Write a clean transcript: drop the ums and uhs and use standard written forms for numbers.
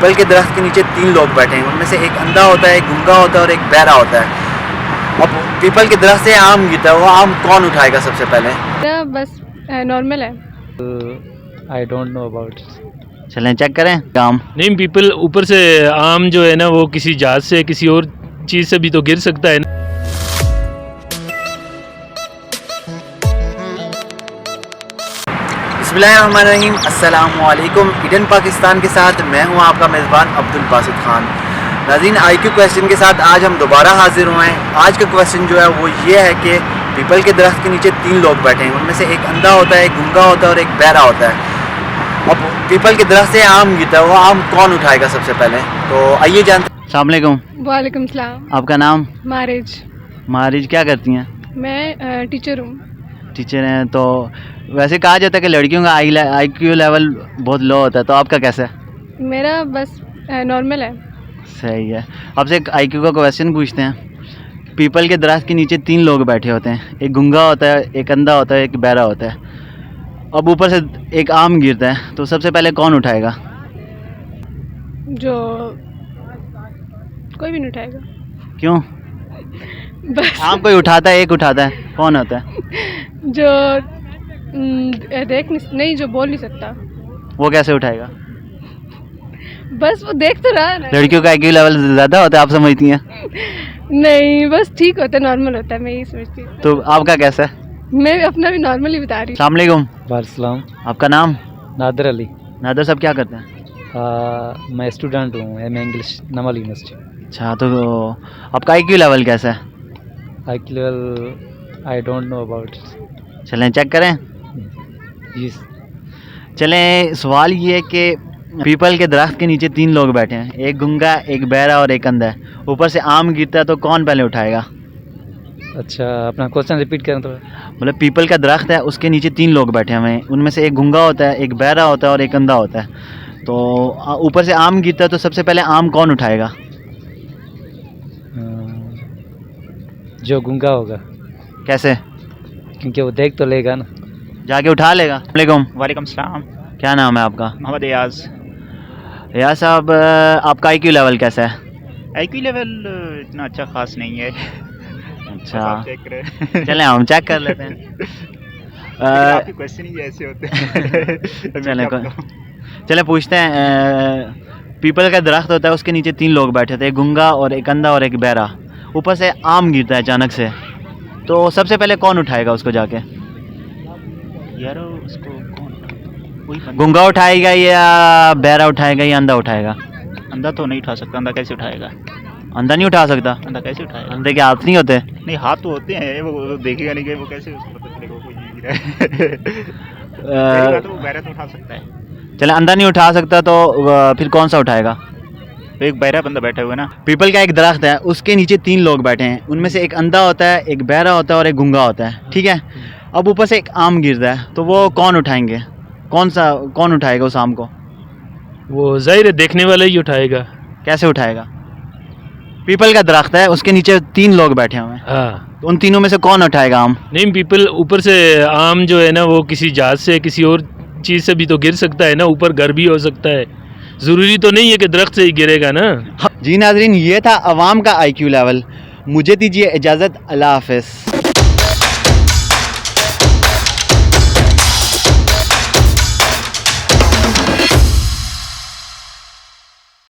People के दरख्त के नीचे 3 लोग बैठे हैं। उनमें से एक अंधा होता है, एक गूंगा होता है और एक बहरा होता है। अब पीपल के दरख्त से आम गिरता है, वो आम कौन उठाएगा सबसे पहले? बस नॉर्मल है। I don't know about. चलें चेक करें आम। नहीं, पीपल ऊपर से आम जो है ना वो किसी जहाज से किसी और चीज़ से भी तो गिर सकता है ना। बिस्मिल्लाहिर्रहमानिर्रहीम, अस्सलामु अलैकुम। ईडन पाकिस्तान के साथ मैं हूं आपका मेज़बान अब्दुल बासित खान। नाज़रीन, IQ क्वेश्चन के साथ आज हम दोबारा हाजिर हुए हैं। आज का क्वेश्चन जो है वो ये है कि पीपल के दरख्त के नीचे 3 लोग बैठे हैं। उनमें से एक अंधा होता है, एक गूंगा होता है और एक बहरा होता है। अब पीपल के दरख्त से आम गिरता है, वो आम कौन उठाएगा सबसे पहले? तो आइए जानते हैं। अस्सलाम वालेकुम। वालेकुम सलाम। आपका नाम? मारिज। मारिज, क्या करती हैं? मैं टीचर हूँ। टीचर हैं। तो वैसे कहा जाता है कि लड़कियों का IQ लेवल बहुत लो होता है, तो आपका कैसा है? मेरा बस नॉर्मल है। सही है। आपसे एक IQ का क्वेश्चन पूछते हैं। पीपल के दरख्त के नीचे 3 लोग बैठे होते हैं। एक गूंगा होता है, एक अंधा होता है, एक बहरा होता है। अब ऊपर से एक आम गिरता है, तो सबसे पहले कौन उठाएगा? जो कोई भी नहीं उठाएगा। क्यों? बस आम कोई उठाता है, एक उठाता है, कौन होता है? जो देख नहीं, जो बोल नहीं सकता, वो कैसे उठाएगा? बस वो देख तो रहा है ना। लड़कियों का IQ लेवल ज़्यादा होता है, आप समझती हैं? नहीं, बस ठीक होता है, नॉर्मल होता है, मैं यही समझती हूँ। तो आपका कैसा है? मैं अपना भी नॉर्मल ही बता रही हूँ। अस्सलाम वालेकुम। वालेकुम। आपका नाम? नादर अली। नादर साहब, क्या करते हैं? मैं स्टूडेंट हूँ एम इंग्लिश नमल यूनिवर्सिटी। अच्छा, तो आपका IQ लेवल कैसा है? IQ level I don't know about. चलें चेक करें। जी। चलें, सवाल ये है कि पीपल के दरख्त के नीचे 3 लोग बैठे हैं। एक गूंगा, एक बहरा और एक अंधा है। ऊपर से आम गिरता है, तो कौन पहले उठाएगा? अच्छा, अपना क्वेश्चन रिपीट करें तो। मतलब पीपल का दरख्त है, उसके नीचे 3 लोग बैठे हुए हैं। उनमें से एक गूंगा होता है, एक बहरा होता है और एक अंधा होता है। तो ऊपर से आम गिरता है, तो सबसे पहले आम कौन उठाएगा? जो गूंगा होगा, कैसे? क्योंकि वो देख तो लेगा ना। जाके उठा लेगा। वालेकुम। वालेकुम सलाम। क्या नाम है आपका? मोहम्मद एयाज। यार साहब, आपका IQ लेवल कैसा है? IQ लेवल इतना अच्छा खास नहीं है। अच्छा, आप चेक करें। चलें हम चेक कर लेते हैं। आपके क्वेश्चन ही ऐसे होते हैं। चले पूछते हैं। पीपल का दरख्त होता है, उसके नीचे 3 लोग बैठे थे, एक गूंगा और एक अंधा और एक बहरा। ऊपर से आम गिरता है अचानक से, तो सबसे पहले कौन उठाएगा उसको जाके? यार उसको कौन, कोई बंदा- गूंगा उठाएगा या बहरा उठाएगा या अंधा उठाएगा? अंधा तो नहीं उठा सकता। अंधा कैसे उठाएगा? अंधा नहीं उठा सकता? अंधा कैसे उठाएगा? अंधे के हाथ नहीं होते? नहीं, हाथ तो होते हैं, वो देखेगा नहीं कि वो कैसे उसको पता चलेगा कोई नहीं गिरा है। पहली बात तो वो बहरा तो उठा सकता है। चले, अंधा नहीं उठा सकता तो फिर कौन सा उठाएगा? तो एक बहरा बंदा बैठा हुआ है ना। पीपल का एक दरख्त है, उसके नीचे 3 लोग बैठे हैं। उनमें से एक अंधा होता है, एक बहरा होता है और एक गूंगा होता है, ठीक है? अब ऊपर से एक आम गिरता है, तो वो कौन उठाएंगे? कौन उठाएगा उस आम को? वो जाहिर है देखने वाला ही उठाएगा। कैसे उठाएगा? पीपल का दरख्त है, उसके नीचे 3 लोग बैठे हुए हैं। हाँ, तो उन तीनों में से कौन उठाएगा आम? नहीं, पीपल ऊपर से आम जो है ना वो किसी जहाज से किसी और चीज़ से भी तो गिर सकता है ना। ऊपर घर भी हो सकता है, ज़रूरी तो नहीं है कि दरख्त से ही गिरेगा ना। जी नाज़रीन, ये था अवाम का IQ लेवल। मुझे दीजिए इजाज़त। अल्लाह हाफ़िज़।